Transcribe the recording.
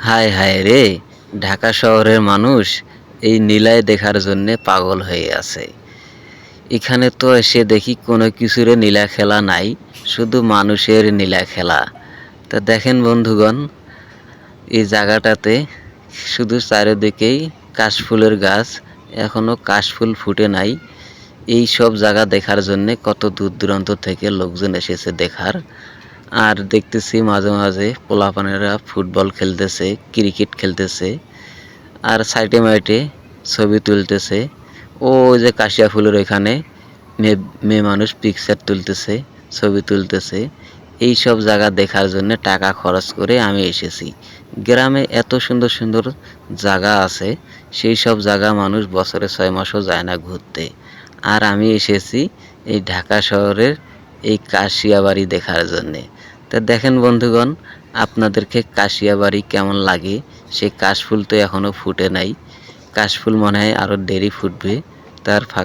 হায় হায় রে, ঢাকা শহরের মানুষ এই নীলায় দেখার জন্যে পাগল হয়ে আছে। এখানে তো এসে দেখি কোনো কিছুরে নীলা খেলা নাই, শুধু মানুষের নীলা খেলা। তা দেখেন বন্ধুগণ, এই জায়গাটাতে শুধু চারিদিকেই কাশফুলের গাছ, এখনো কাশফুল ফুটে নাই। এই সব জায়গা দেখার জন্যে কত দূর দূরান্ত থেকে লোকজন এসেছে দেখার। আর দেখতেছি মাঝে মাঝে পোলাপানেরা ফুটবল খেলতেছে, ক্রিকেট খেলতেছে, আর সাইডে মাইটে ছবি তুলতেছে। ওই যে কাশিয়া ফুলের ওইখানে মেয়ে মানুষ পিকচার তুলতেছে, ছবি তুলতেছে। এই সব জায়গা দেখার জন্য টাকা খরচ করে আমি এসেছি। গ্রামে এত সুন্দর সুন্দর জায়গা আছে, সেই সব জায়গা মানুষ বছরে 6 মাসও যায় না ঘুরতে। আর আমি এসেছি এই ঢাকা শহরের এই কাশিয়াবাড়ি দেখার জন্যে। তা দেখেন বন্ধুগণ, আপনাদেরকে কাশিয়াবাড়ি কেমন লাগে। সেই কাশফুল তো এখনো ফুটে নাই, কাশফুল মনে হয় আরও দেরি ফুটবে। তার ফাঁক